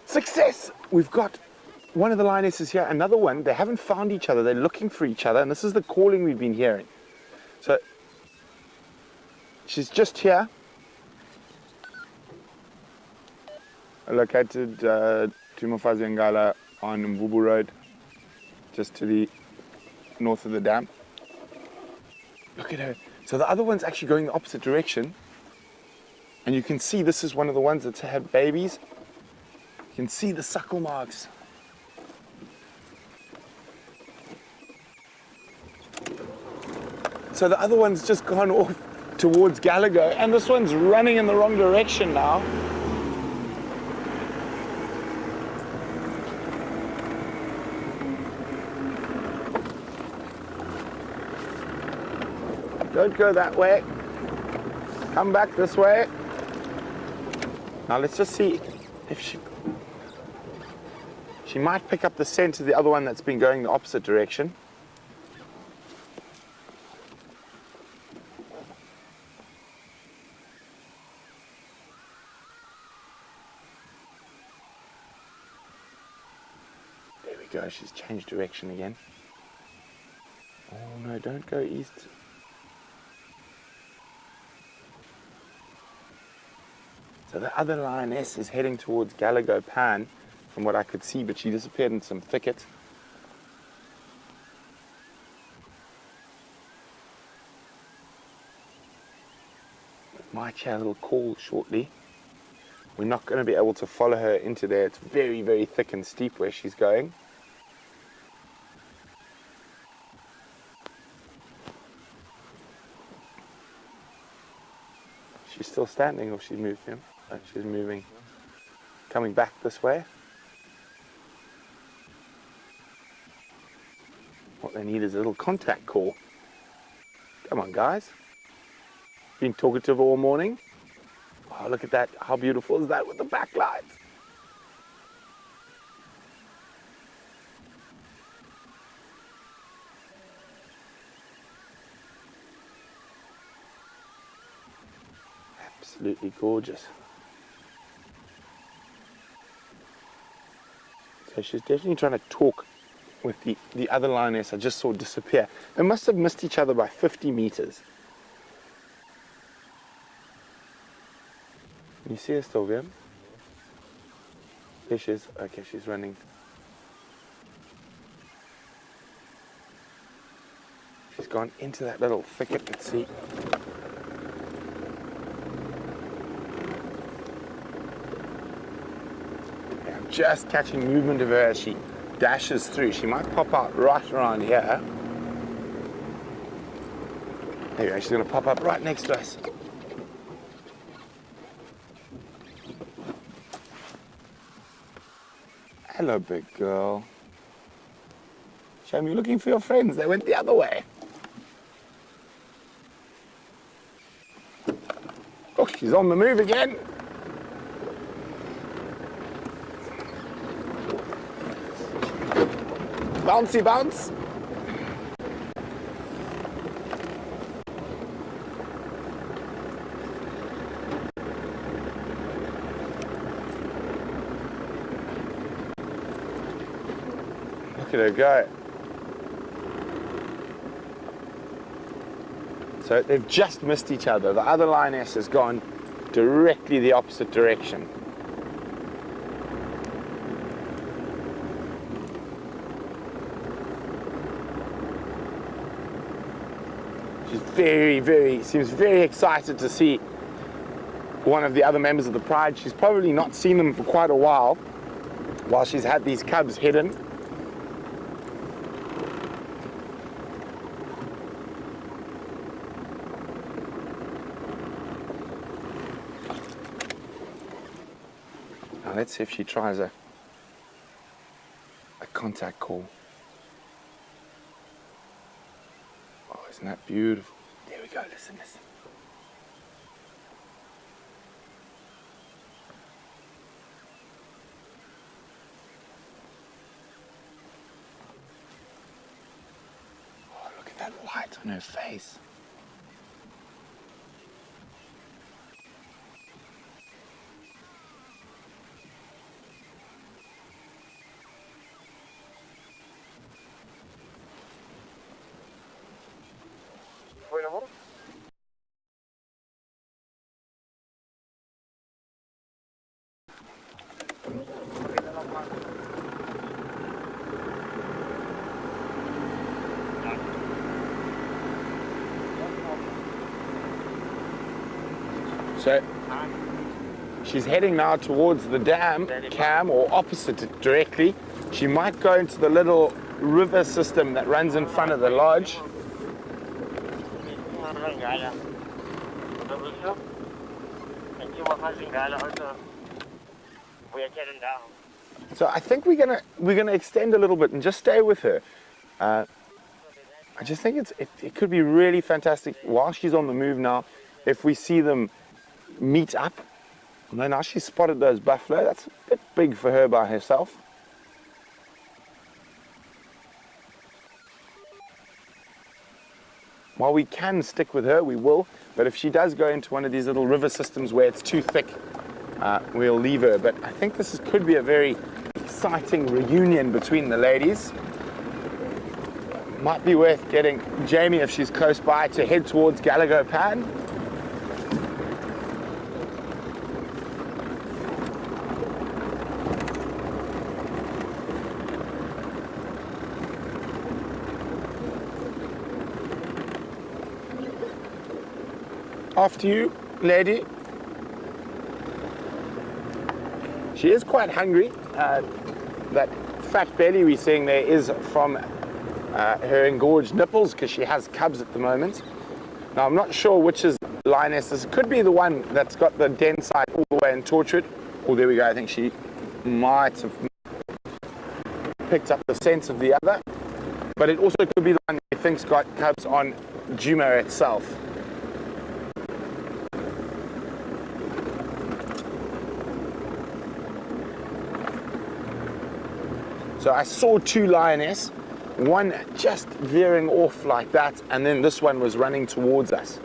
Success! We've got one of the lionesses here, another one. They haven't found each other. They're looking for each other, and this is the calling we've been hearing. So she's just here. Located Tumafazi Ngala on Mvubu Road, just to the north of the dam. Look at her. So the other one's actually going the opposite direction. And you can see this is one of the ones that's had babies. You can see the suckle marks. So the other one's just gone off towards Gallagher, and this one's running in the wrong direction now. Don't go that way. Come back this way. Now let's just see if she might pick up the scent of the other one that's been going the opposite direction. There we go, she's changed direction again. Oh no, don't go east. So the other lioness is heading towards Gallagher Pan, from what I could see, but she disappeared in some thicket. Might hear a little call shortly. We're not going to be able to follow her into there. It's very, very thick and steep where she's going. She's still standing, or she's moved him? Oh, she's moving. Coming back this way. What they need is a little contact call. Come on, guys. Been talkative all morning. Oh, look at that. How beautiful is that with the backlight? Absolutely gorgeous. So she's definitely trying to talk with the other lioness I just saw disappear. They must have missed each other by 50 meters. Can you see her still, Graham? There she is. Okay, she's running. She's gone into that little thicket. Let's see. I'm just catching movement of her as she dashes through. She might pop out right around here. There you go. She's going to pop up right next to us. Hello, big girl. Shame you're looking for your friends. They went the other way. Oh, she's on the move again. Bouncy bounce. Look at her go. So they've just missed each other. The other lioness has gone directly the opposite direction. She's seems very excited to see one of the other members of the pride. She's probably not seen them for quite a while she's had these cubs hidden. Now let's see if she tries a contact call. Oh, isn't that beautiful? There we go, listen. Oh, look at that light on her face. So she's heading now towards the dam, Cam, or opposite it directly. She might go into the little river system that runs in front of the lodge. So I think we're gonna extend a little bit and just stay with her. I just think it could be really fantastic while she's on the move now. if we see them meet up. And now she spotted those buffalo. That's a bit big for her by herself. While we can stick with her, we will. But if she does go into one of these little river systems where it's too thick, we'll leave her. But I think this could be a very exciting reunion between the ladies. Might be worth getting Jamie, if she's close by, to head towards Gallagher Pan. After you, lady. She is quite hungry. That fat belly we're seeing there is from her engorged nipples, because she has cubs at the moment. Now, I'm not sure which is lioness. This could be the one that's got the den side all the way in Tortured. Oh, there we go. I think she might have picked up the scent of the other. But it also could be the one we think's got cubs on Juma itself. So I saw two lioness, one just veering off like that, and then this one was running towards us.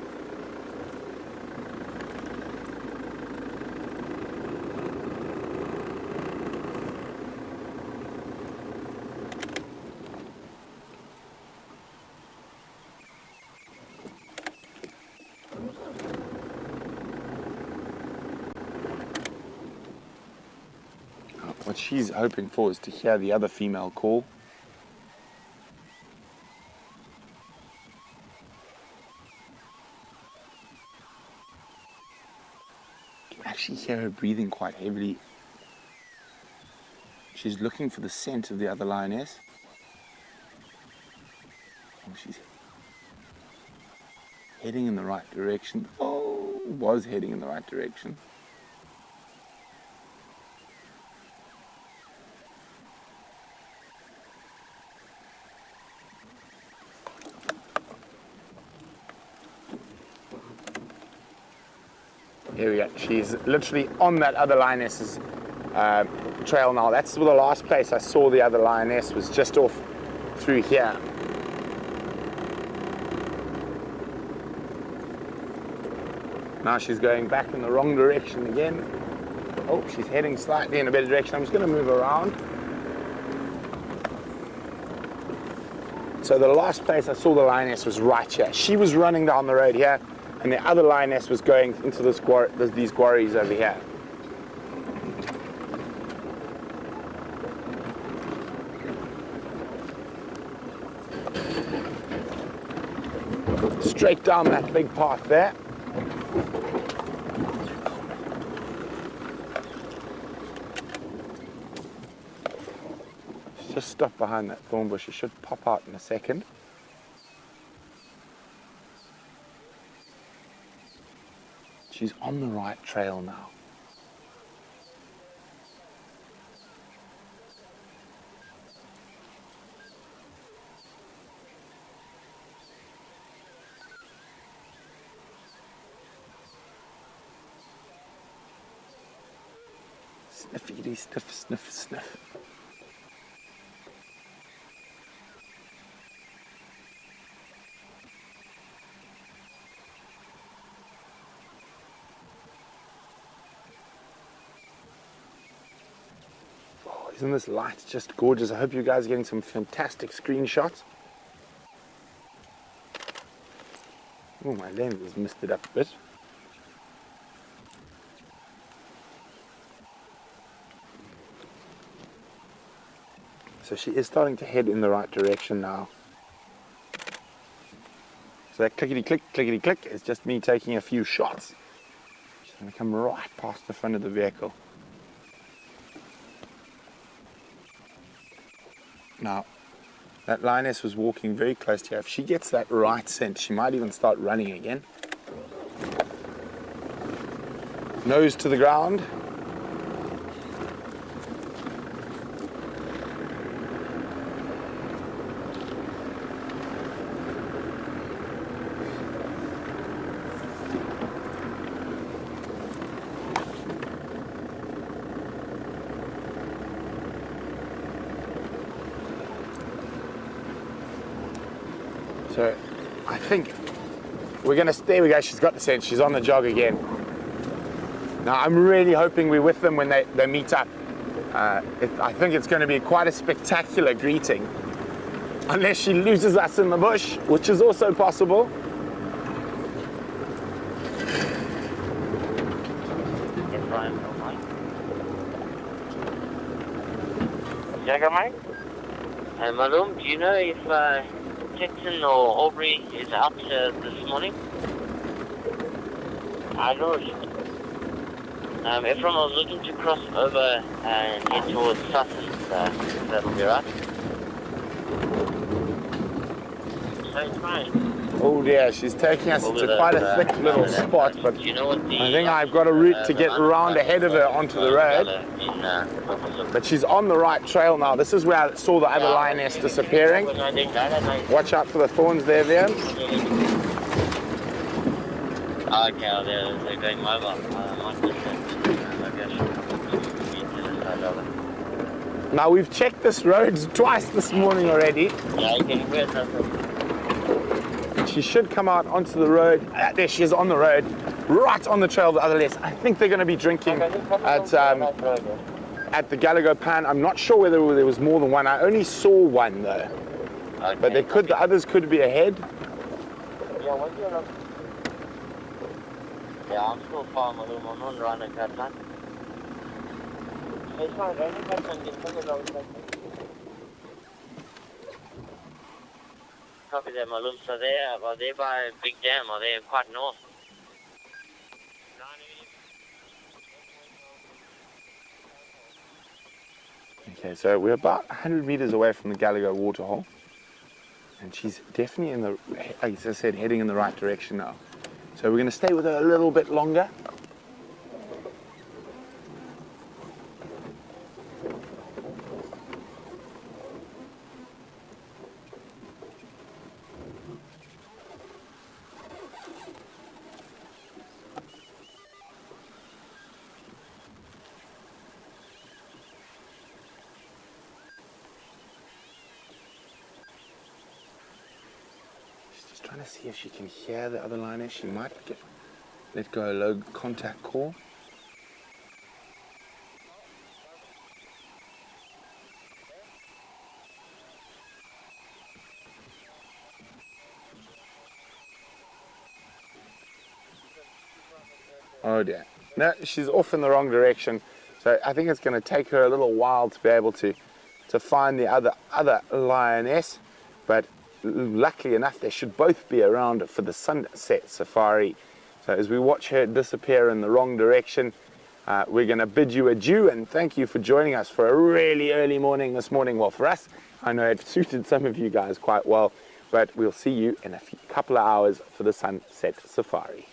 What she's hoping for is to hear the other female call. You can actually hear her breathing quite heavily. She's looking for the scent of the other lioness. Oh, she's heading in the right direction. Oh, was heading in the right direction. Here we go. She's literally on that other lioness's trail now. That's the last place I saw the other lioness, was just off through here. Now she's going back in the wrong direction again. Oh, she's heading slightly in a better direction. I'm just going to move around. So the last place I saw the lioness was right here. She was running down the road here, and the other lioness was going into these quarries over here. Straight down that big path there. She's just stopped behind that thorn bush. She should pop out in a second. She's on the right trail now. Sniffy, sniff, sniff, sniff. Isn't this light just gorgeous? I hope you guys are getting some fantastic screenshots. Oh, my lens has missed it up a bit. So she is starting to head in the right direction now. So that clickety-click, clickety-click is just me taking a few shots. She's going to come right past the front of the vehicle. Now, that lioness was walking very close to her. If she gets that right scent, she might even start running again. Nose to the ground. So I think we're going to, there we go, she's got the scent, she's on the jog again. Now I'm really hoping we're with them when they meet up. I think it's going to be quite a spectacular greeting. Unless she loses us in the bush, which is also possible. Mike? Malum, do you know if Texan or Aubrey is out this morning? I know. Ephraim was looking to cross over and head towards Sussens. That'll be right. So it's fine. Oh dear, she's taking us to quite a thick little spot, but do you know what the, I think I've got a route to get around ahead of her onto the road. But she's on the right trail now. This is where I saw the other lioness disappearing. Watch out for the thorns there, Vian. Okay, they're going mobile. Now we've checked this road twice this morning already. Yeah, you can hear something. She should come out onto the road. There she is on the road, right on the trail of the other less. I think they're going to be drinking at the Gallagher Pan. I'm not sure whether there was more than one. I only saw one though. Okay. But the others could be ahead. Yeah, I'm still far, my room. I'm not running that time. It's fine, running that time. Copy that, my room. So are they by Big Dam? Are they quite north? Okay, so we're about 100 meters away from the Gallagher waterhole. And she's definitely in the, as I said, heading in the right direction now. So we're going to stay with her a little bit longer. Trying to see if she can hear the other lioness. She might let go a low contact call. Oh dear. No, she's off in the wrong direction. So I think it's going to take her a little while to be able to find the other lioness. But luckily enough, they should both be around for the sunset safari. So as we watch her disappear in the wrong direction, we're going to bid you adieu and thank you for joining us for a really early morning this morning. Well, for us, I know it suited some of you guys quite well, but we'll see you in a couple of hours for the sunset safari.